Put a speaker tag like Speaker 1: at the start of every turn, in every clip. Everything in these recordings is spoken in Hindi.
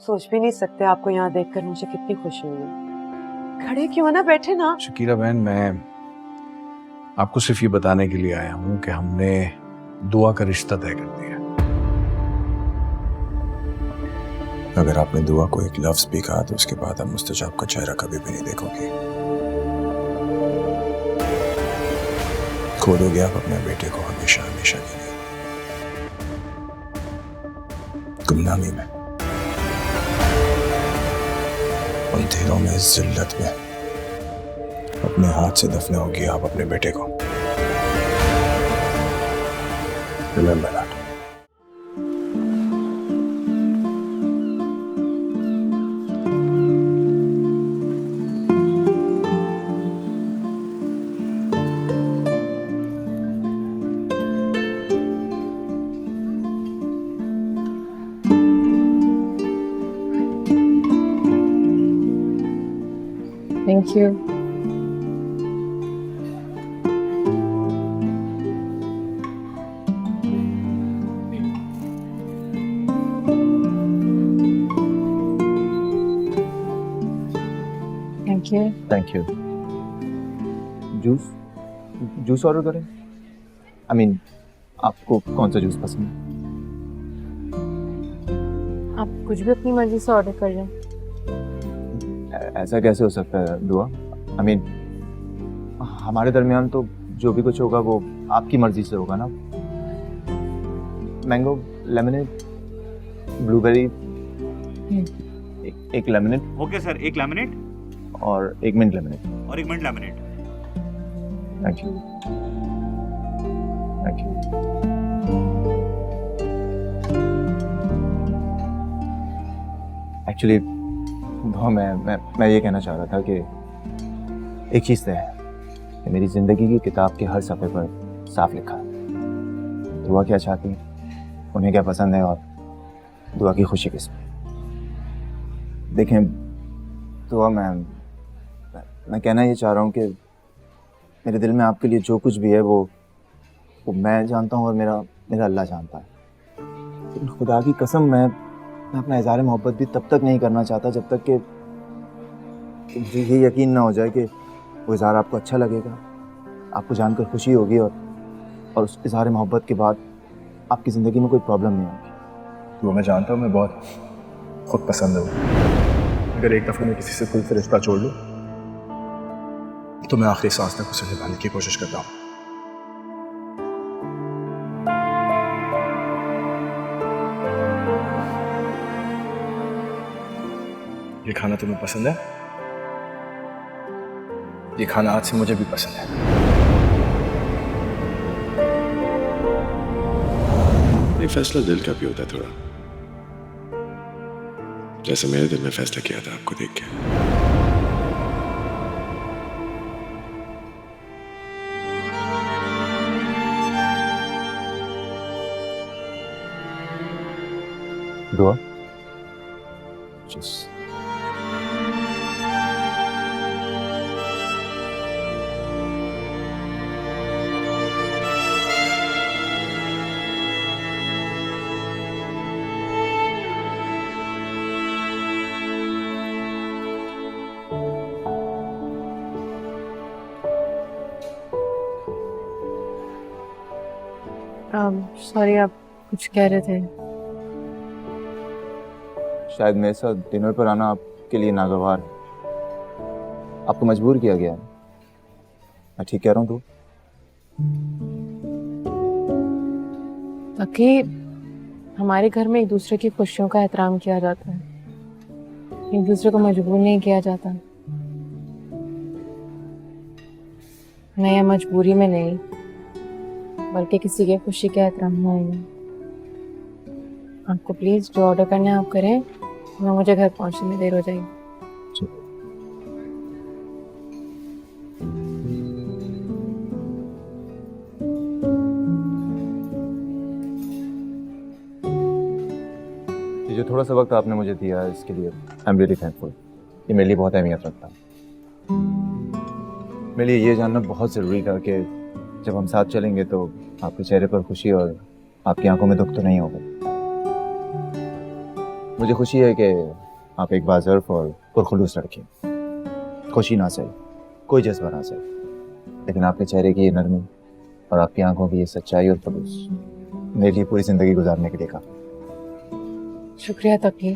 Speaker 1: सोच भी नहीं सकते आपको यहाँ देखकर मुझे कितनी खुशी हुई है। खड़े क्यों ना, बैठे ना।
Speaker 2: शकीला बहन, मैं आपको सिर्फ ये बताने के लिए आया हूँ कि हमने दुआ का रिश्ता तय कर दिया। अगर आपने दुआ को एक लफ्ज भी कहा तो उसके बाद आप मुस्तजाब का चेहरा कभी भी नहीं देखोगे। खो दोगे आप अपने बेटे को हमेशा हमेशा के लिए गुमनामी में, अंधेरों में, जिल्लत में। अपने हाथ से दफनाओगे आप अपने बेटे को। Remember that.
Speaker 3: Thank you. Thank you.
Speaker 4: Thank you. Juice order करें? आई मीन, आपको कौन सा जूस पसंद है?
Speaker 3: आप कुछ भी अपनी मर्जी से ऑर्डर कर लें।
Speaker 4: ऐसा कैसे हो सकता है दुआ? आई मीन, हमारे दरमियान तो जो भी कुछ होगा वो आपकी मर्जी से होगा ना। मैंगो लेमनेड, ब्लूबेरी, एक लेमनेड।
Speaker 5: ओके सर, एक लेमनेड
Speaker 4: और एक मिंट लेमनेड।
Speaker 5: और एक mint lemonade.
Speaker 4: Thank you. Thank you. Actually मैं ये कहना चाह रहा था कि एक चीज़ तय है कि मेरी ज़िंदगी की किताब के हर सफ़े पर साफ लिखा है दुआ क्या चाहती है, उन्हें क्या पसंद है और दुआ की खुशी किसमें। देखें दुआ, मैं कहना ये चाह रहा हूँ कि मेरे दिल में आपके लिए जो कुछ भी है वो मैं जानता हूँ और मेरा अल्लाह जानता है। लेकिन खुदा की कसम मैं अपना इज़हार मोहब्बत भी तब तक नहीं करना चाहता जब तक कि मुझे ये यकीन ना हो जाए कि वो इज़हार आपको अच्छा लगेगा, आपको जानकर खुशी होगी और उस इज़हार मोहब्बत के बाद आपकी ज़िंदगी में कोई प्रॉब्लम नहीं होगी।
Speaker 2: तो मैं जानता हूँ मैं बहुत खुद पसंद हूँ। अगर एक दफ़ा मैं किसी से दिल से रिश्ता छोड़ लूँ तो मैं आखिरी सांस तक उसे निभाने की कोशिश करता हूँ। ये खाना तुम्हें पसंद है? ये खाना आज से मुझे भी पसंद है।
Speaker 6: ये फैसला दिल का भी होता है थोड़ा, जैसे मेरे दिल में फैसला किया था आपको देख के।
Speaker 4: दुआ just
Speaker 3: सॉरी, आप कुछ कह रहे थे।
Speaker 4: शायद मेरे साथ डिनर पर आना आपके लिए नागवार, आपको मजबूर किया गया है। मैं ठीक कह रहा हूँ? तो
Speaker 3: ताकि हमारे घर में एक दूसरे की खुशियों का एहतराम किया जाता है, एक दूसरे को मजबूर नहीं किया जाता। मैं यह मजबूरी में नहीं बल्कि किसी के खुशी के एहतराम में आई हूँ। आपको प्लीज जो ऑर्डर करना है आप करें, वरना मुझे घर पहुंचने में देर हो जाएगी।
Speaker 4: ये जो थोड़ा सा वक्त आपने मुझे दिया है इसके लिए आई एम रियली थैंकफुल। ये मेरे लिए बहुत अहमियत रखता है। मेरे लिए ये जानना बहुत ज़रूरी था कि जब हम साथ चलेंगे तो आपके चेहरे पर खुशी और आपकी आंखों में दुख तो नहीं होगा। मुझे खुशी है कि आप एक बाज़र्फ और पुरखुलूस लड़की हैं। खुशी ना सही, कोई जज्बा ना सही, लेकिन आपके चेहरे की ये नरमी और आपकी आंखों की ये सच्चाई और खलूस मेरे लिए पूरी जिंदगी गुजारने के लिए काफी।
Speaker 3: शुक्रिया तकी,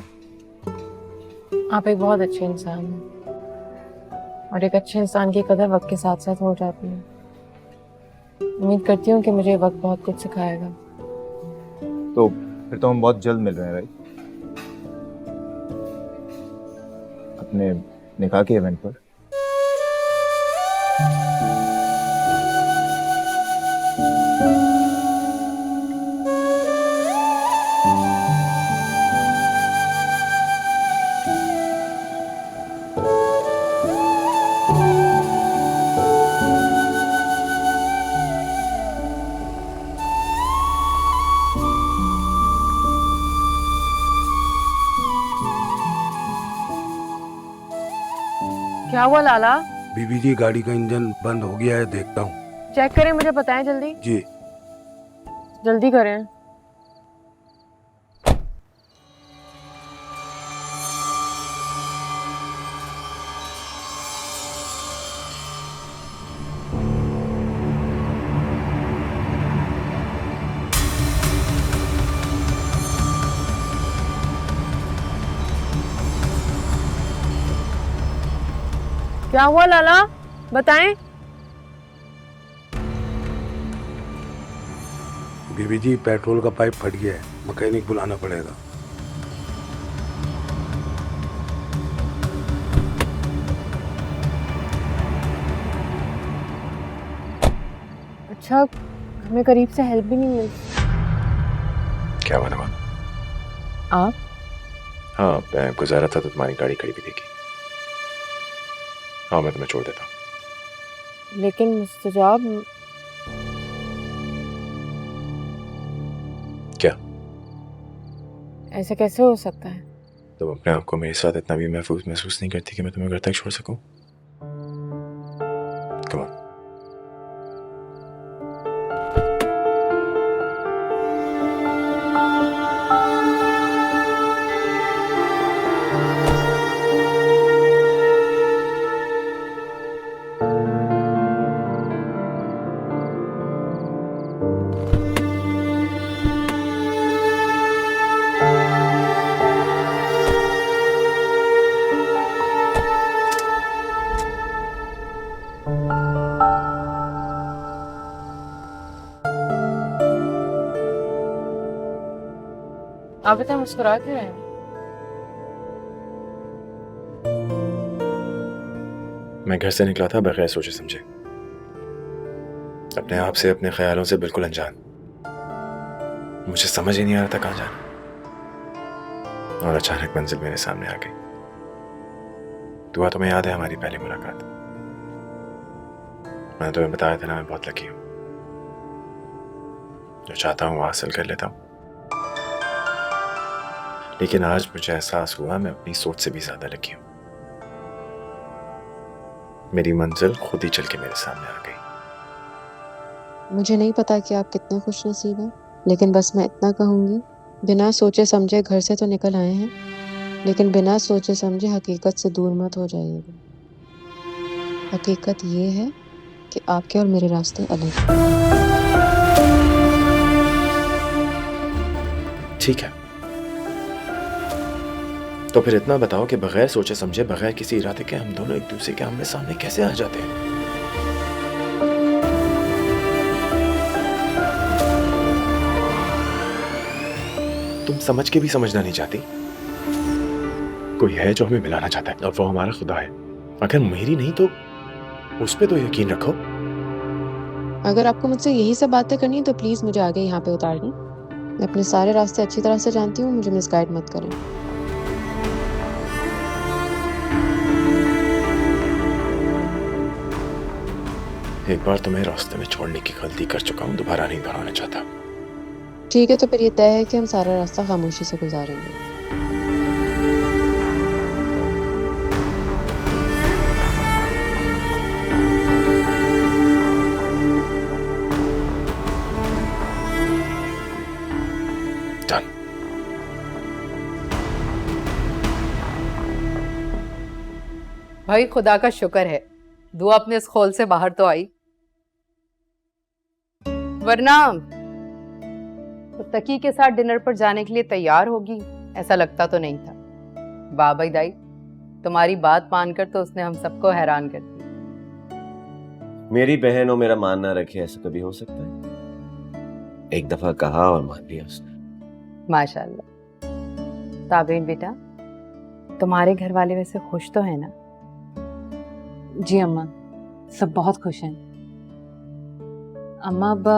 Speaker 3: आप एक बहुत अच्छे इंसान हैं और एक अच्छे इंसान की कदर वक्त के साथ साथ हो जाती है। उम्मीद करती हूँ कि मुझे वक्त बहुत कुछ सिखाएगा।
Speaker 4: तो फिर तो हम बहुत जल्द मिल रहे हैं राइट? अपने निकाह के इवेंट पर।
Speaker 3: क्या हुआ लाला?
Speaker 5: बीबी जी, गाड़ी का इंजन बंद हो गया है, देखता हूँ।
Speaker 3: चेक करें, मुझे बताएं जल्दी।
Speaker 5: जी।
Speaker 3: जल्दी करें। क्या हुआ लाला, बताएं।
Speaker 5: बीबी जी, पेट्रोल का पाइप फट गया है, मैकेनिक बुलाना पड़ेगा।
Speaker 3: अच्छा, हमें करीब से हेल्प भी नहीं मिली।
Speaker 6: क्या हुआ नवा?
Speaker 3: आप?
Speaker 6: हाँ, मैं गुजारा था तो तुम्हारी गाड़ी खड़ी भी देखी। हाँ, मैं तुम्हें छोड़ देता हूँ।
Speaker 3: लेकिन मुस्तजाब,
Speaker 6: क्या?
Speaker 3: ऐसा कैसे हो सकता है?
Speaker 6: तुम अपने आप को मेरे साथ इतना भी महसूस नहीं करती कि मैं तुम्हें घर तक छोड़ सकूं? Come on.
Speaker 3: आप इतना मुस्कुरा क्यों रहे हैं?
Speaker 6: मैं घर से निकला था बगैर सोचे समझे, अपने आप से, अपने ख्यालों से बिल्कुल अनजान। मुझे समझ ही नहीं आ रहा था कहाँ जाना, और अचानक मंजिल मेरे सामने आ गई। दुआ तुम्हें याद है हमारी पहली मुलाकात? मैंने तुम्हें बताया था ना, मैं बहुत लकी हूँ, जो चाहता हूँ वो हासिल कर लेता हूँ। लेकिन आज मुझे एहसास हुआ मैं अपनी सोच से भी ज्यादा लकी हूँ। मेरी मंजिल खुद ही चल के मेरे सामने आ गई।
Speaker 7: मुझे नहीं पता कि आप कितने खुश नसीब हैं, लेकिन बस मैं इतना कहूँगी, बिना सोचे समझे घर से तो निकल आए हैं, लेकिन बिना सोचे समझे हकीकत से दूर मत हो जाइएगा। हकीकत ये है कि आपके और मेरे रास्ते अलग हैं।
Speaker 6: ठीक है, तो फिर इतना बताओ कि बगैर सोचे समझे, बगैर किसी इरादे के हम दोनों एक दूसरे के आमने सामने कैसे आ जाते हैं? तुम समझ के भी समझना नहीं चाहती। कोई है जो हमें मिलाना चाहता है और वो हमारा खुदा है। अगर मेरी नहीं तो उस पे तो यकीन रखो।
Speaker 7: अगर आपको मुझसे यही सब बातें करनी है तो प्लीज मुझे आगे यहाँ पे उतार दें। मैं अपने सारे रास्ते अच्छी तरह से जानती हूँ, मुझे मिसगाइड मत करें।
Speaker 6: एक बार तुम्हें रास्ते में छोड़ने की गलती कर चुका हूँ, दोबारा नहीं दोहराना चाहता।
Speaker 7: ठीक है, तो फिर ये तय है कि हम सारा रास्ता खामोशी से गुजारेंगे।
Speaker 6: Done.
Speaker 8: भाई खुदा का शुक्र है दुआ अपने इस खोल से बाहर तो आई, वरना तो तकी के साथ डिनर पर जाने के लिए तैयार होगी ऐसा लगता तो नहीं था। वाह भाई दाई, तुम्हारी बात मानकर तो उसने हम सबको हैरान कर दिया।
Speaker 9: मेरी बहन और मेरा मान ना रखे ऐसा कभी हो सकता है? एक दफा कहा और मान लिया उसने।
Speaker 8: माशाल्लाह। ताबीन बेटा, तुम्हारे घर वाले वैसे खुश तो है ना?
Speaker 1: जी अम्मा, सब बहुत खुश हैं। अम्मा अब्बा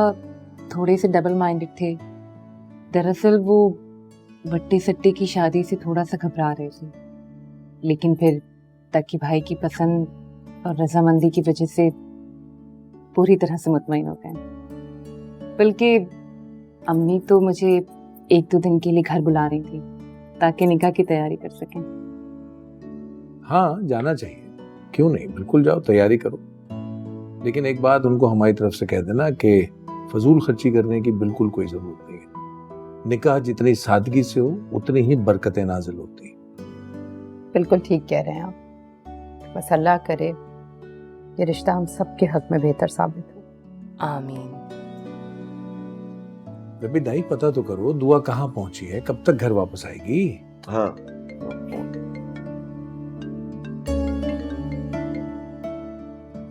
Speaker 1: थोड़े से डबल माइंडेड थे। दरअसल वो भट्टी सट्टी की शादी से थोड़ा सा घबरा रहे थे, लेकिन फिर तकी भाई की पसंद और रजामंदी की वजह से पूरी तरह से मुतमईन हो गए। बल्कि अम्मी तो मुझे 1-2 दिन के लिए घर बुला रही थी ताकि निकाह की तैयारी कर सकें।
Speaker 5: हाँ, जाना चाहिए, क्यों नहीं, बिल्कुल जाओ, तैयारी करो। लेकिन एक बात उनको हमारी तरफ से कह देना कि फजूल खर्ची करने की बिल्कुल कोई जरूरत नहीं है। निकाह जितनी सादगी से हो उतनी ही बरकतें नाजिल होती हैं।
Speaker 8: बिल्कुल ठीक कह रहे हैं आप। बस अल्लाह करे ये रिश्ता हम सबके हक में बेहतर साबित हो।
Speaker 1: आमीन।
Speaker 5: रबी दाई, पता तो करो दुआ कहाँ पहुंची है, कब तक घर वापस आएगी?
Speaker 9: हाँ,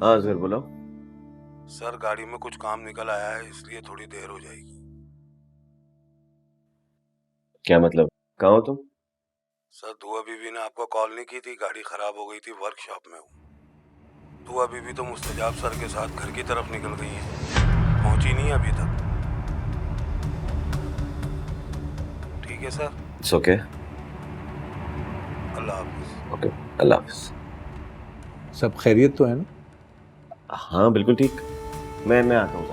Speaker 9: हाँ जरूर बुलाओ।
Speaker 5: सर, गाड़ी में कुछ काम निकल आया है, इसलिए थोड़ी देर हो जाएगी।
Speaker 9: क्या मतलब, कहाँ हो तुम?
Speaker 5: सर, दुआ बीबी ने आपको कॉल नहीं की थी, गाड़ी खराब हो गई थी, वर्कशॉप में हूँ। दुआ बीबी तो मुस्तजाब सर के साथ घर की तरफ निकल गई है, पहुंची नहीं अभी तक। ठीक है सर।
Speaker 9: It's okay.
Speaker 5: अल्लाह हाफिज।
Speaker 9: ओके, अल्लाह हाफिज।
Speaker 5: सब खैरियत तो है ना?
Speaker 9: हाँ बिल्कुल ठीक। मैं आता हूँ।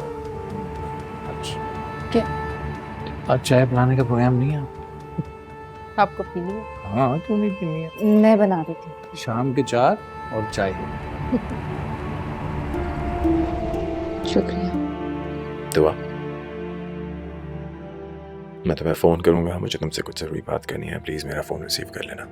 Speaker 1: क्या
Speaker 5: आज चाय बनाने का प्रोग्राम नहीं है?
Speaker 8: आपको पीनी है?
Speaker 5: हाँ, क्यों नहीं पीनी है?
Speaker 1: मैं बना देती हूँ।
Speaker 5: शाम के 4 और चाय।
Speaker 7: शुक्रिया।
Speaker 6: दुआ, मैं तुम्हें फोन करूंगा, मुझे तुमसे कुछ जरूरी बात करनी है, प्लीज मेरा फोन रिसीव कर लेना।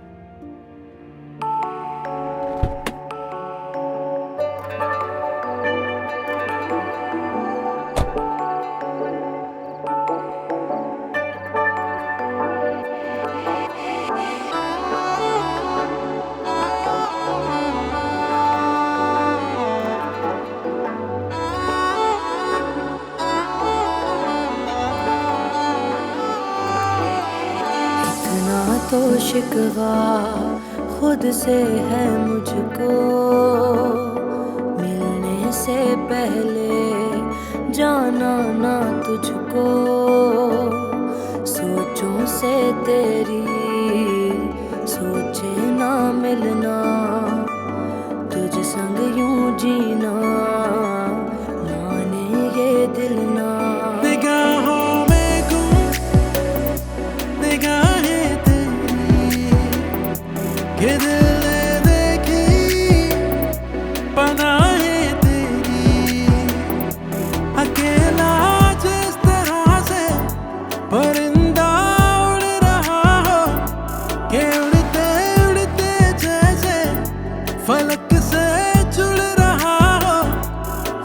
Speaker 10: तो शिकवा खुद से है मुझको, मिलने से पहले जाना ना तुझको, सोचों से तेरी सोचे ना मिलना, तुझ संग यूं जीना माने ये दिल ना। निगाहों में गुम निगाहें ये दिल ने देखी पनाहें तेरी, अकेला जिस तरह से परिंदा उड़ रहा हो, कि उड़ते उड़ते जैसे फलक से जुड़ रहा हो,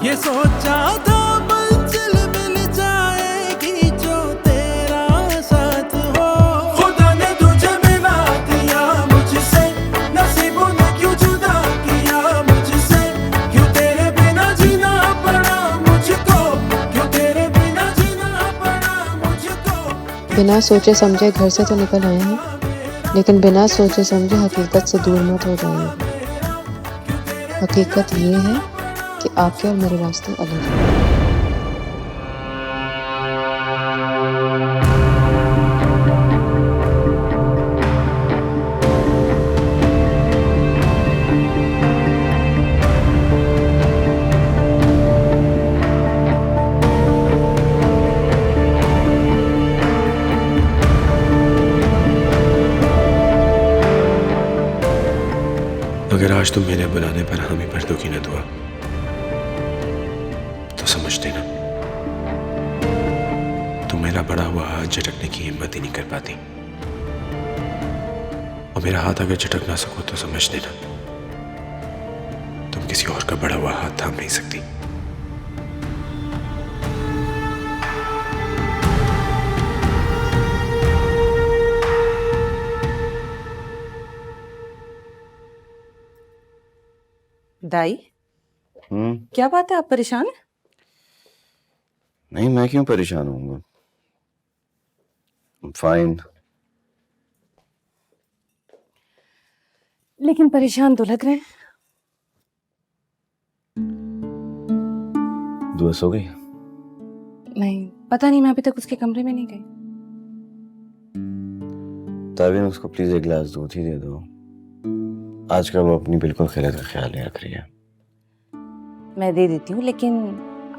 Speaker 10: ये सोचा था मंजिल मिल जाएगी जो तेरा साथ हो। खुदा ने तुझे मिला दिया मुझसे, नसीबों ने क्यों जुदा किया मुझसे, क्यों तेरे बिना जीना पड़ा मुझको, क्यों तेरे बिना जीना पड़ा मुझको।
Speaker 7: बिना सोचे समझे घर से तो निकल आए हैं, लेकिन बिना सोचे समझे हकीकत से दूर मत हो जाइए। हकीकत ये है कि आपके और मेरे रास्ते अलग हैं।
Speaker 6: अगर आज तुम मेरे बुलाने पर हामी भर दोगी ना दुआ, तो समझ देना तुम मेरा बड़ा हुआ हाथ झटकने की हिम्मत ही नहीं कर पाती, और मेरा हाथ अगर झटक ना सको तो समझ देना तुम किसी और का बढ़ा हुआ हाथ थाम नहीं सकती।
Speaker 11: दाई, क्या बात है, आप परेशान हैं?
Speaker 9: नहीं, मैं क्यों परेशान होऊंगा? फाइन।
Speaker 3: लेकिन परेशान तो लग रहे हैं।
Speaker 9: दुआ सो गई?
Speaker 3: नहीं, पता नहीं, मैं अभी तक उसके कमरे में नहीं गई।
Speaker 9: ताबिन, उसको प्लीज एक गिलास दूध ही दे दो। आजकल वो अपनी बिल्कुल खैरियत का ख्याल नहीं रख रही है।
Speaker 3: मैं दे देती हूँ, लेकिन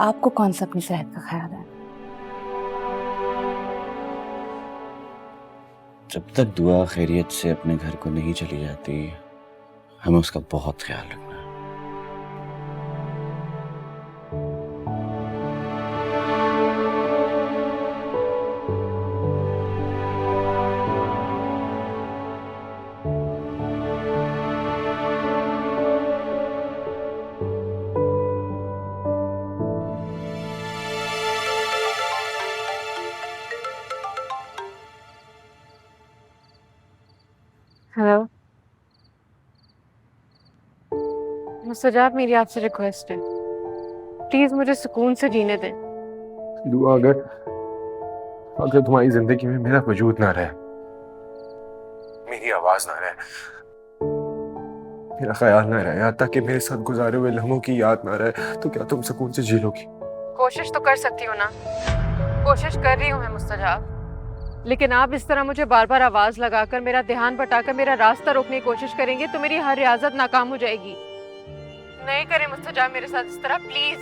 Speaker 3: आपको कौन सा अपनी सेहत का ख्याल है?
Speaker 9: जब तक दुआ खैरियत से अपने घर को नहीं चली जाती, हमें उसका बहुत ख्याल रखना है।
Speaker 3: हेलो मुस्तजाब, मेरी आपसे रिक्वेस्ट है, प्लीज मुझे सुकून से जीने दें।
Speaker 2: दुआ, अगर तुम्हारी जिंदगी में मेरा वजूद ना रहे, मेरी आवाज ना रहे, मेरा ख्याल ना रहे, यहाँ तक कि मेरे साथ गुजारे हुए लम्हों की याद ना रहे, तो क्या तुम सुकून से जी लोगी?
Speaker 3: कोशिश तो कर सकती हूँ ना, कोशिश कर रही हूँ मैं मुस्तजाब, लेकिन आप इस तरह मुझे बार बार आवाज लगाकर, मेरा ध्यान भटाकर मेरा रास्ता रोकने की कोशिश करेंगे तो मेरी हर रियाजत नाकाम हो जाएगी। नहीं करें मुस्तजाब मेरे साथ इस तरह, प्लीज।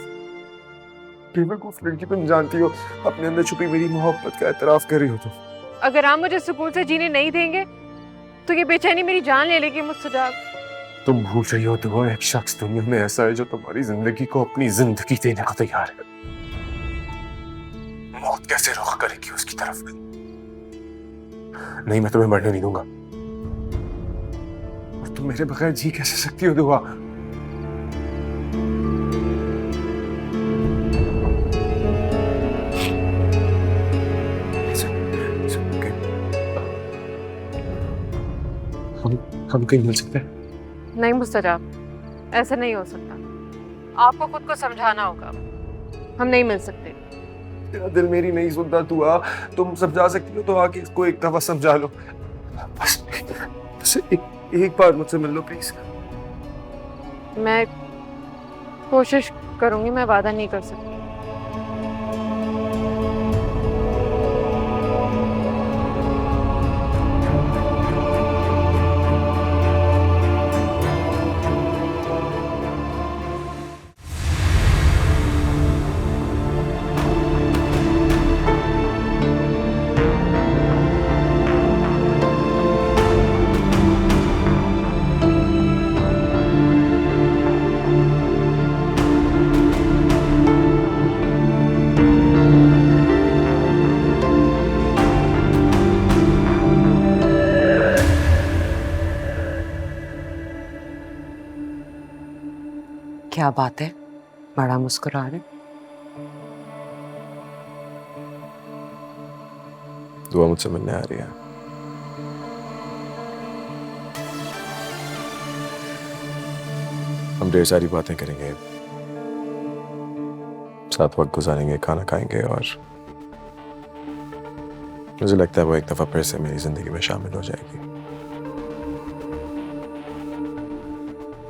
Speaker 2: बेवकूफ लड़की, तुम जानती हो अपने अंदर छुपी मेरी मोहब्बत का एतराफ कर रही हो तुम।
Speaker 3: अगर आप मुझे सुकून से जीने नहीं देंगे तो ये बेचैनी मेरी जान ले लेगी मुस्तजाब।
Speaker 2: तुम भूल रही हो दुआ, एक शख्स दुनिया में ऐसा है जो तुम्हारी जिंदगी को अपनी जिंदगी देने को तैयार है। मौत कैसे रुख करेगी उसकी तरफ? नहीं, मैं तुम्हें मरने नहीं दूंगा। और तुम मेरे बगैर जी कैसे सकती हो दुआ? हम कहीं मिल सकते हैं?
Speaker 3: नहीं मुस्तजाब, ऐसा नहीं हो सकता, आपको खुद को समझाना होगा, हम नहीं मिल सकते।
Speaker 2: तेरा दिल मेरी नहीं सुनता दुआ, तुम समझा सकती हो तो आके इसको एक दफा समझा लो, बस एक बार मुझसे मिल लो प्लीज।
Speaker 3: मैं कोशिश करूंगी, मैं वादा नहीं कर सकती।
Speaker 1: क्या बात है, बड़ा मुस्कुरा रहे?
Speaker 6: दुआ मुझसे मिलने आ रही है। हम ढेर सारी बातें करेंगे, साथ वक्त गुजारेंगे, खाना खाएंगे, और मुझे लगता है वो एक दफा फिर से मेरी जिंदगी में शामिल हो जाएगी।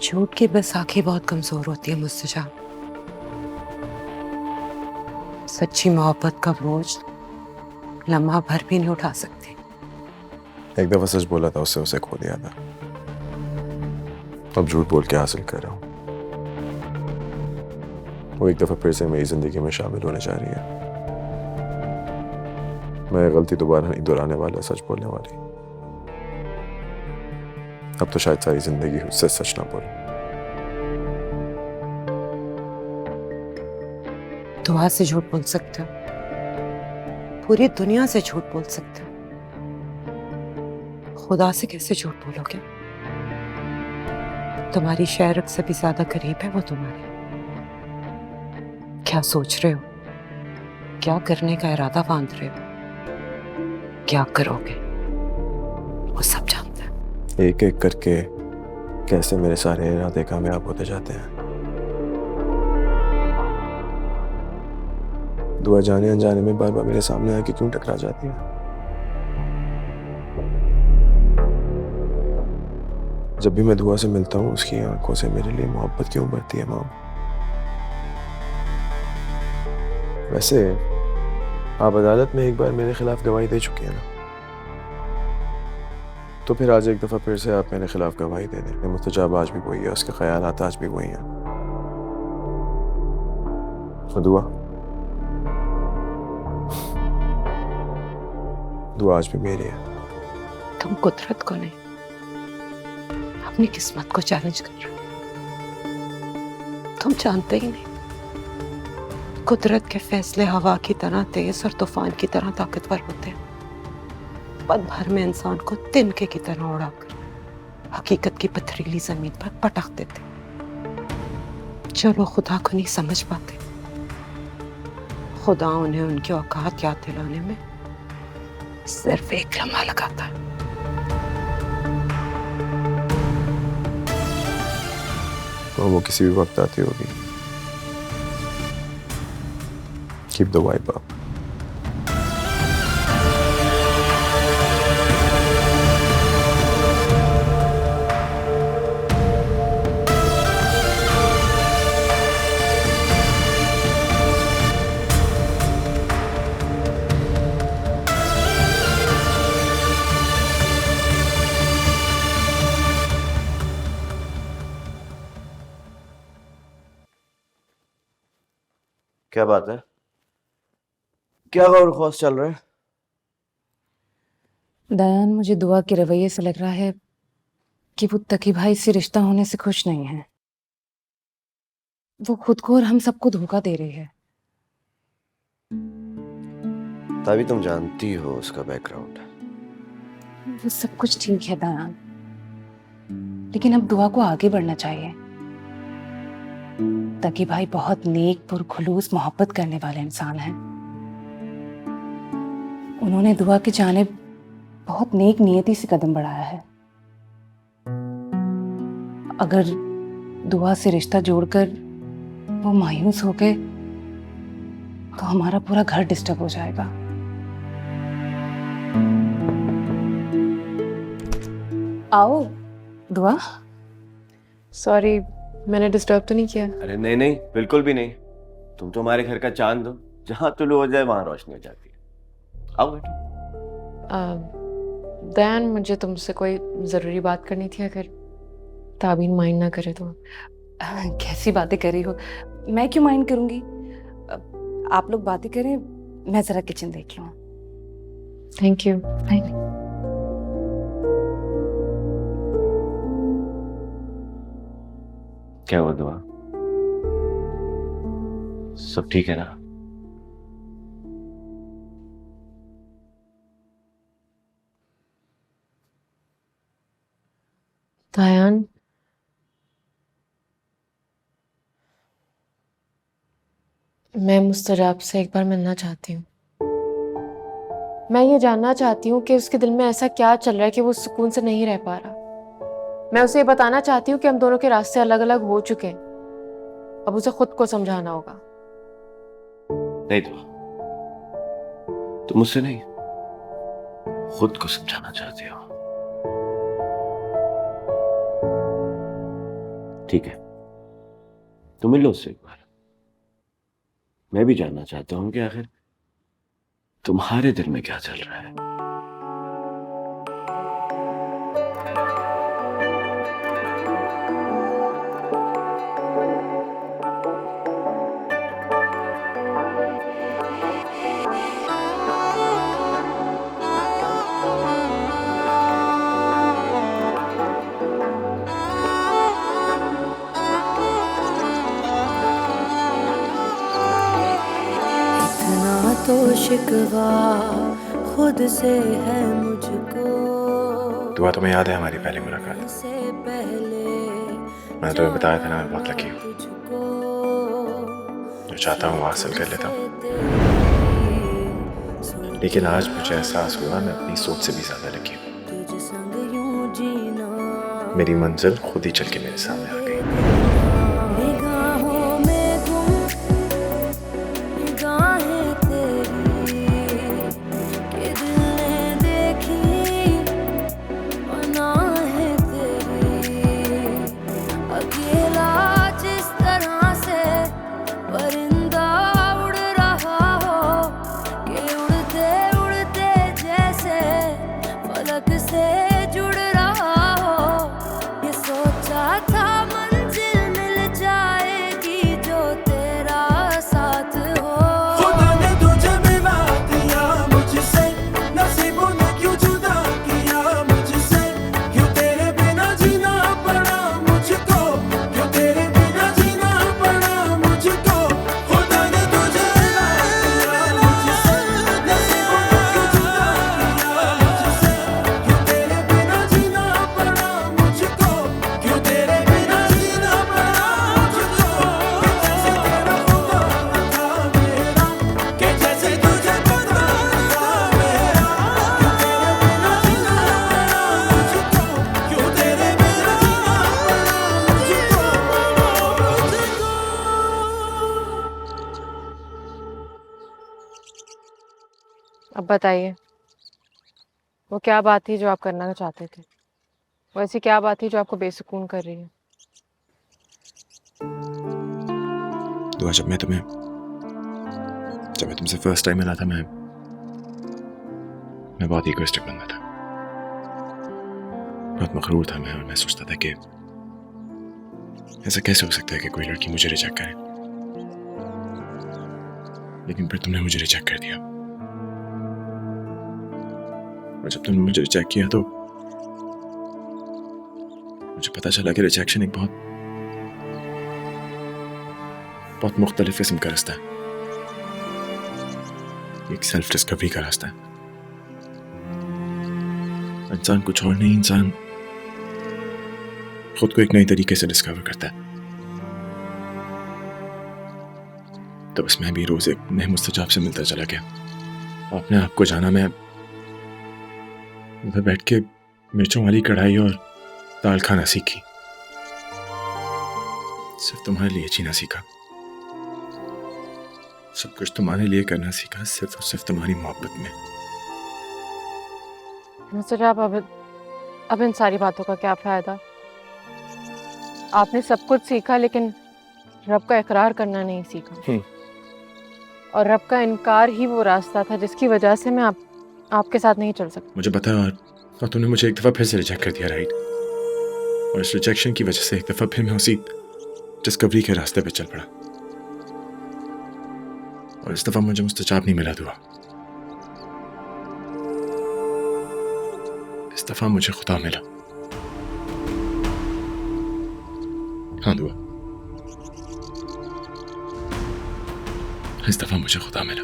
Speaker 1: झूठ की बस आंखें बहुत कमजोर होती है मुस्तजाब। सच्ची मोहब्बत का बोझ लम्हा भर भी नहीं उठा सकती।
Speaker 6: एक दफा सच बोला था, उससे उसे खो दिया था। अब झूठ बोल के हासिल कर रहा हूं। वो एक दफा फिर से मेरी जिंदगी में शामिल होने जा रही है। मैं गलती दोबारा नहीं दोहराने वाला, सच बोलने वाली। अब तो शायद सारी जिंदगी उससे सच ना बोलूं।
Speaker 1: दुआ से झूठ बोल सकते हो, पूरी दुनिया से झूठ बोल सकते हो, खुदा से कैसे झूठ बोलोगे?
Speaker 11: तुम्हारी शहरत से भी ज्यादा करीब है वो तुम्हारे। क्या सोच रहे हो, क्या करने का इरादा बांध रहे हो, क्या करोगे, वो सब जानते हैं।
Speaker 6: एक एक करके कैसे मेरे सारे इरादे कामयाब होते जाते हैं। दुआ जाने अनजाने में बार बार मेरे सामने आके क्यों टकरा जाती है। जब भी मैं दुआ से मिलता हूँ उसकी आंखों से मेरे लिए मोहब्बत क्यों बढ़ती है मॉम। वैसे आप अदालत में एक बार मेरे खिलाफ गवाही दे चुकी हैं ना, तो फिर आज एक दफा फिर से आप मेरे खिलाफ गवाही दे दें। मुस्तजाब आज भी वही है, उसके ख्यालात आज भी वही हैं। और दुआ आज भी मेरी है।
Speaker 11: तुम कुदरत को नहीं, अपनी किस्मत को चैलेंज कर रहे हो। तुम जानते ही नहीं, कुदरत के फैसले हवा की तरह तेज और तूफान की तरह ताकतवर होते हैं। पल भर में इंसान को तिनके की तरह उड़ाकर हकीकत की पथरीली जमीन पर पटक देते। जो लोग खुदा को नहीं समझ पाते, खुदा उन्हें उनकी औकात याद दिलाने में सिर्फ एक लम्हा लगाता है।
Speaker 6: और वो किसी भी वक्त आती होगी। Keep the vibe up.
Speaker 9: क्या बात है, क्या गौर ख्वास चल रहा है?
Speaker 1: दयान, मुझे दुआ के रवैये से लग रहा है कि वो तकी भाई से रिश्ता होने से खुश नहीं है। वो खुद को और हम सबको धोखा दे रही है।
Speaker 9: तभी तुम जानती हो उसका बैकग्राउंड।
Speaker 1: वो सब कुछ ठीक है दयान, लेकिन अब दुआ को आगे बढ़ना चाहिए। तकी भाई बहुत नेक पुरखुलूस मोहब्बत करने वाले इंसान हैं। उन्होंने दुआ की जानिब बहुत नेक नियति से कदम बढ़ाया है। अगर दुआ से रिश्ता जोड़कर वो मायूस हो गए तो हमारा पूरा घर डिस्टर्ब हो जाएगा। आओ दुआ।
Speaker 3: सॉरी, मैंने डिस्टर्ब तो नहीं किया?
Speaker 9: अरे नहीं नहीं, बिल्कुल भी नहीं। तुम तो हमारे घर का चांद हो, जहां तुलू हो जाए वहां रोशनी हो जाती है। आओ बैठो।
Speaker 3: दयान, मुझे तुमसे कोई ज़रूरी बात करनी थी, अगर ताबीन माइंड ना करे तो।
Speaker 1: कैसी बातें कर रही हो, मैं क्यों माइंड करूंगी। आप लोग बातें करें, मैं जरा किचन देख लूं।
Speaker 3: Thank you.
Speaker 9: क्या हुआ दुआ, सब ठीक है ना?
Speaker 3: दयान, मैं मुस्तजाब से एक बार मिलना चाहती हूँ। मैं ये जानना चाहती हूँ कि उसके दिल में ऐसा क्या चल रहा है कि वो सुकून से नहीं रह पा रहा। मैं उसे ये बताना चाहती हूँ कि हम दोनों के रास्ते अलग अलग हो चुके हैं, अब उसे खुद को समझाना होगा।
Speaker 9: नहीं दुआ, तुम मुझसे नहीं, खुद को समझाना चाहती हो। ठीक है, तुम मिलो उससे एक बार। मैं भी जानना चाहता हूं कि आखिर तुम्हारे दिल में क्या चल रहा है।
Speaker 10: तो शिकवा खुद से है मुझको।
Speaker 6: दुआ तुम्हें याद है हमारी पहली मुलाकात?
Speaker 10: से पहले
Speaker 6: मैंने तुम्हें बताया था ना, मैं बहुत लकी हूँ। जो चाहता हूँ वो हासिल कर लेता हूँ। लेकिन आज मुझे एहसास हुआ मैं अपनी सोच से भी ज्यादा लकी हूँ। मेरी मंजिल खुद ही चल के मेरे सामने आ गई।
Speaker 3: अब बताइए, वो क्या बात थी जो आप करना चाहते थे? वो ऐसी क्या बात थी जो आपको बेसुकून कर रही है?
Speaker 6: दुआ, जब मैं तुमसे फर्स्ट टाइम मिला था, मैं बहुत इगोइस्टिक बंदा था, बहुत मगरूर था मैं, और मैं सोचता था कि ऐसा कैसे हो सकता है कि कोई लड़की मुझे रिजेक्ट करे। लेकिन फिर तुमने मुझे रिजेक्ट कर दिया, और जब तुमने मुझे रिजेक्ट किया तो मुझे पता चला कि रिजेक्शन एक बहुत मुख्तलिफ किस्म का रास्ता है, एक सेल्फ डिस्कवरी का रास्ता है। इंसान कुछ और नहीं, इंसान खुद को एक नई तरीके से डिस्कवर करता है। तो बस मैं भी रोज एक नए मुस्तजाब से मिलता चला गया, अपने आप को जाना। मैं बैठ के मिर्चों वाली कढ़ाई और दाल खाना सीखी, सिर्फ तुम्हारे लिए जीना सीखा, सब कुछ तुम्हारे लिए करना सीखा, सिर्फ और सिर्फ तुम्हारी मोहब्बत में।
Speaker 3: मुस्तजाब, अब इन सारी बातों का क्या फायदा? आपने सब कुछ सीखा लेकिन रब का इकरार करना नहीं सीखा, और रब का इनकार ही वो रास्ता था जिसकी वजह से मैं आपके साथ नहीं चल सकती। मुझे
Speaker 6: पता है, और तुमने मुझे एक दफा फिर से रिजेक्ट कर दिया, राइट? और इस रिजेक्शन की वजह से एक दफा फिर मैं उसी डिस्कवरी के रास्ते पे चल पड़ा, और इस दफा मुझे मुस्तजाब नहीं मिला दुआ, इस दफा मुझे खुदा मिला। हाँ दुआ, इस दफा मुझे खुदा मिला।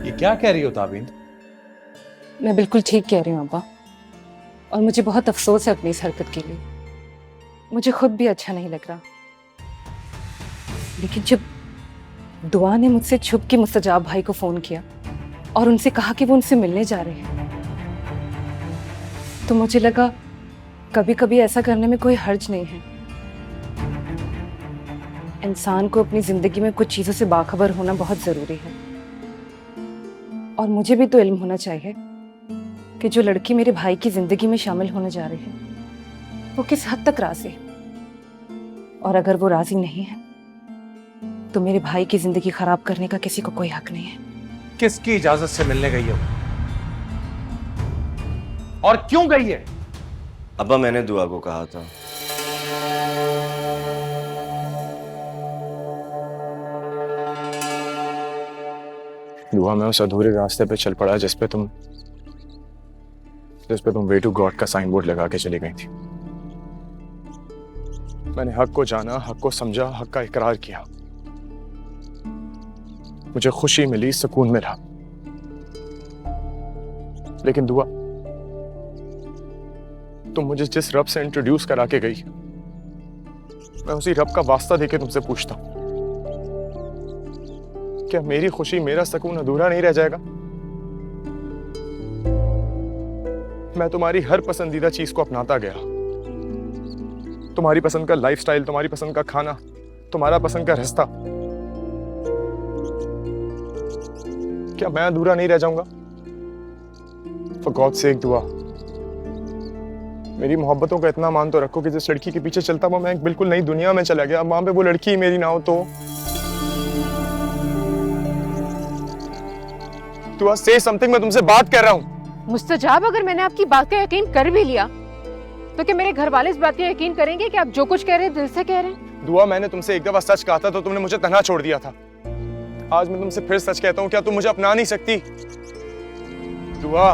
Speaker 5: ये क्या कह रही हो ताबीन?
Speaker 1: मैं बिल्कुल ठीक कह रही हूँ अब्बा, और मुझे बहुत अफसोस है अपनी इस हरकत के लिए। मुझे खुद भी अच्छा नहीं लग रहा, लेकिन जब दुआ ने मुझसे छुप के मुस्तजाब भाई को फोन किया और उनसे कहा कि वो उनसे मिलने जा रहे हैं, तो मुझे लगा कभी कभी ऐसा करने में कोई हर्ज नहीं है। इंसान को अपनी जिंदगी में कुछ चीजों से बाखबर होना बहुत जरूरी है, और मुझे भी तो इल्म होना चाहिए कि जो लड़की मेरे भाई की जिंदगी में शामिल होने जा रही है वो किस हद तक राजी है, और अगर वो राजी नहीं है तो मेरे भाई की जिंदगी खराब करने का किसी को कोई हक नहीं है।
Speaker 5: किसकी इजाजत से मिलने गई हो और क्यों गई है?
Speaker 9: अब्बा, मैंने दुआ को कहा था।
Speaker 6: दुआ, मैं उस अधूरे रास्ते पे चल पड़ा जिस पे तुम वे टू गॉड का साइन बोर्ड लगा के चली गई थी। मैंने हक को जाना, हक को समझा, हक का इकरार किया। मुझे खुशी मिली, सुकून मिला,
Speaker 2: लेकिन दुआ, तुम मुझे जिस रब से इंट्रोड्यूस करा के गई, मैं उसी रब का वास्ता देके तुमसे पूछता हूं, क्या मेरी खुशी, मेरा सुकून अधूरा नहीं रह जाएगा? मैं तुम्हारी हर पसंदीदा चीज को अपनाता गया, तुम्हारी पसंद का लाइफस्टाइल, तुम्हारी पसंद का खाना, तुम्हारा पसंद का रास्ता। क्या मैं अधूरा नहीं रह जाऊंगा? फॉर गॉड सेक दुआ, मेरी मोहब्बतों का इतना मान तो रखो कि जिस लड़की के पीछे चलता हुआ मैं एक बिल्कुल नई दुनिया में चला गया, वहां पे वो लड़की ही मेरी ना हो तो। दुआ, से समथिंग, मैं तुमसे बात कर रहा हूं।
Speaker 3: मुस्तजाब, अगर मैंने आपकी बात का यकीन कर भी लिया तो क्या मेरे घर वाले इस बात का यकीन करेंगे कि आप जो कुछ कह रहे हैं दिल से कह रहे हैं?
Speaker 2: दुआ, मैंने तुमसे एक दफा सच कहा था तो तुमने मुझे तन्हा छोड़ दिया था। आज मैं तुमसे फिर सच कहता हूं, क्या तुम मुझे अपना नहीं सकती? दुआ,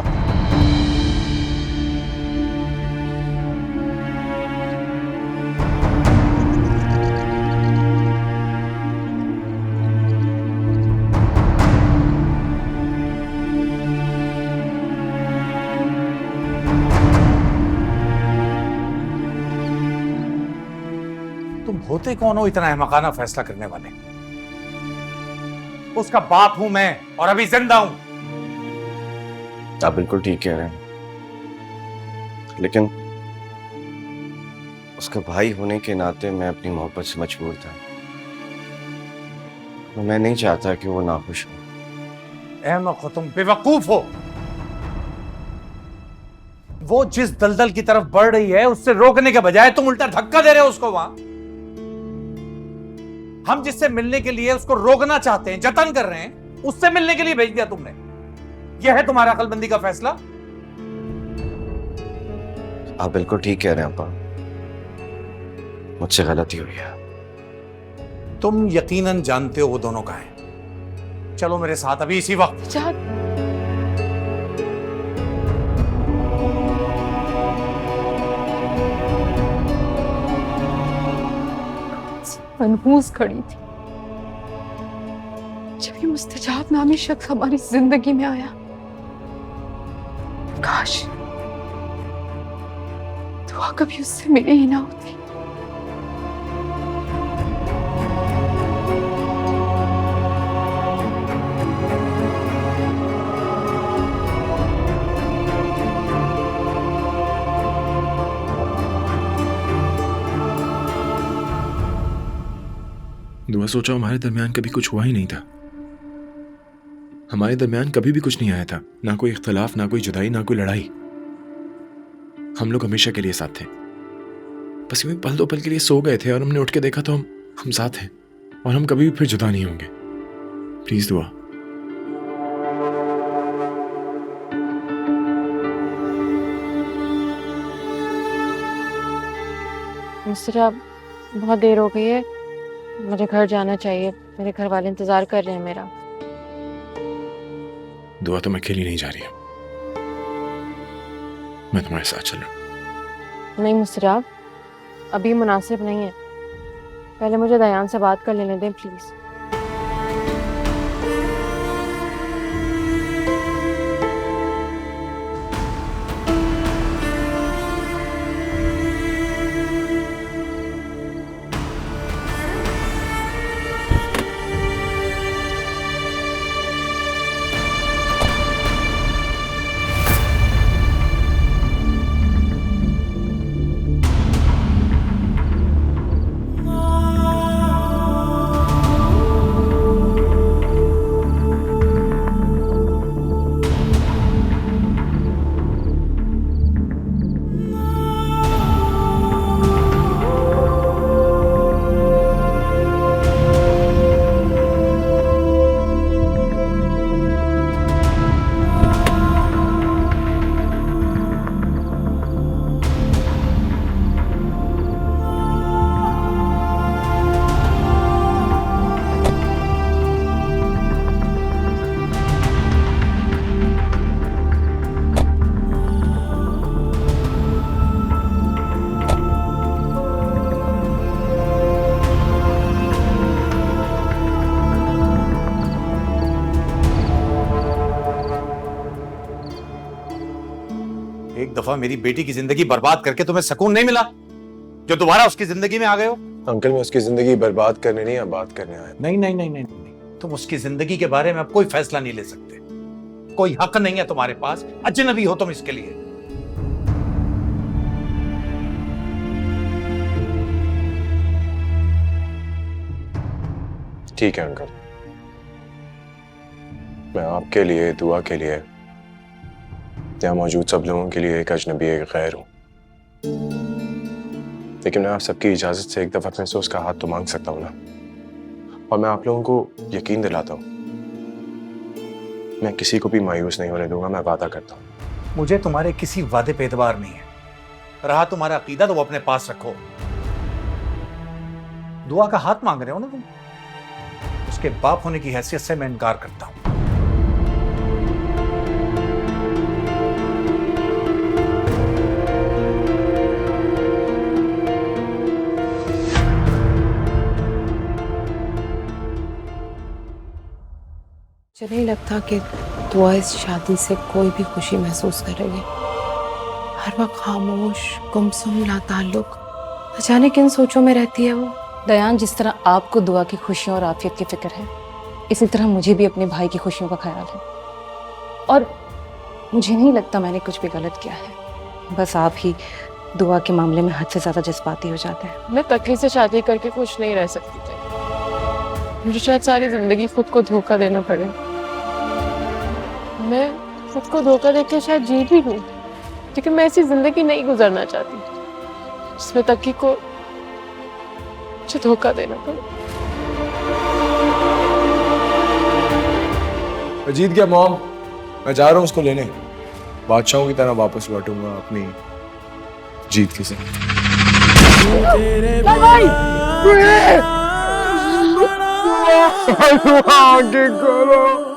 Speaker 5: तुम होते कौन हो इतना अहमकाना फैसला करने वाले? उसका बाप हूं मैं और अभी जिंदा हूं।
Speaker 9: आप बिल्कुल ठीक कह रहे हैं, लेकिन उसका भाई होने के नाते मैं अपनी मोहब्बत से मजबूर था। मैं नहीं चाहता कि वो नाखुश हो।
Speaker 5: अहमक हो तुम, बेवकूफ हो। वो जिस दलदल की तरफ बढ़ रही है उससे रोकने के बजाय तुम उल्टा धक्का दे रहे हो उसको। वहां हम जिससे मिलने के लिए उसको रोकना चाहते हैं, जतन कर रहे हैं, उससे मिलने के लिए भेज दिया तुमने। यह है तुम्हारा अकलमंदी का फैसला?
Speaker 9: आप बिल्कुल ठीक कह रहे हैं अब्बा, मुझसे गलती हुई है।
Speaker 5: तुम यकीनन जानते हो वो दोनों कहां हैं। चलो मेरे साथ अभी इसी वक्त।
Speaker 3: मनहूस खड़ी थी जब ये मुस्तजाब नामी शख्स हमारी जिंदगी में आया। काश दुआ कभी उससे मिली ही ना होती।
Speaker 6: दुआ, सोचा हमारे दरमियान कभी कुछ हुआ ही नहीं था। हमारे दरमियान कभी भी कुछ नहीं आया था, ना कोई इख्तलाफ, ना कोई जुदाई, ना कोई लड़ाई। हम लोग हमेशा के लिए साथ थे। बस यूं पल दो पल के लिए सो गए थे और हमने उठ के देखा तो हम साथ हैं और हम कभी भी फिर जुदा नहीं होंगे। प्लीज दुआ।
Speaker 3: मुस्तजाब, बहुत देर हो गई है, मुझे घर जाना चाहिए। मेरे घर वाले इंतजार कर रहे हैं मेरा।
Speaker 6: दुआ, तुम अकेली नहीं जा रही हो, मैं तुम्हारे साथ चल रहा हूं।
Speaker 3: नहीं मुस्तजाब, अभी मुनासिब नहीं है। पहले मुझे दयान से बात कर लेने दें प्लीज।
Speaker 5: दफा मेरी बेटी की जिंदगी बर्बाद करके तुम्हें सुकून नहीं मिला जो दोबारा उसकी जिंदगी में आ गए हो?
Speaker 2: अंकल मैं उसकी जिंदगी बर्बाद करने नहीं, बात करने आया।
Speaker 5: नहीं नहीं नहीं नहीं नहीं, तुम उसकी जिंदगी के बारे में अब कोई फैसला नहीं ले सकते। कोई हक नहीं है तुम्हारे पास, अजनबी हो तुम इसके लिए।
Speaker 2: ठीक है अंकल, मैं आपके लिए, दुआ के लिए, यहाँ मौजूद सब लोगों के लिए एक अजनबी, एक गैर हूँ। लेकिन मैं आप सबकी इजाजत से एक दफा फिर से उसका हाथ तो मांग सकता हूँ ना। और मैं आप लोगों को यकीन दिलाता हूँ, मैं किसी को भी मायूस नहीं होने दूंगा, मैं वादा करता हूँ।
Speaker 5: मुझे तुम्हारे किसी वादे पे एतबार नहीं है। रहा तुम्हारा अकीदा तो वो अपने पास रखो। दुआ का हाथ मांग रहे हो ना तुम, उसके बाप होने की हैसियत से मैं इनकार करता हूं।
Speaker 3: मुझे नहीं लगता कि दुआ इस शादी से कोई भी खुशी महसूस कर रही है। हर वक्त खामोश, गुमसुम, लाताल्लुक, अचानक किन सोचों में रहती है वो।
Speaker 1: दयान, जिस तरह आपको दुआ की खुशियों और आफियत की फिक्र है, इसी तरह मुझे भी अपने भाई की खुशियों का ख्याल है। और मुझे नहीं लगता मैंने कुछ भी गलत किया है। बस आप ही दुआ के मामले में हद से ज्यादा जज्बाती हो जाते हैं।
Speaker 3: मैं तकी से शादी करके खुश नहीं रह सकती थी। मुझे शायद सारी जिंदगी खुद को धोखा देना पड़े। मैं खुद को धोखा देकर शायद जी भी लूं, लेकिन मैं ऐसी जिंदगी नहीं गुजारना चाहती जिसमें तकी को मुझे धोखा देना पड़े।
Speaker 2: मैं जीत गया मॉम, मैं जा रहा हूँ उसको लेने। बादशाहों की तरह वापस लौटूंगा अपनी जीत के साथ।
Speaker 10: आगे करो।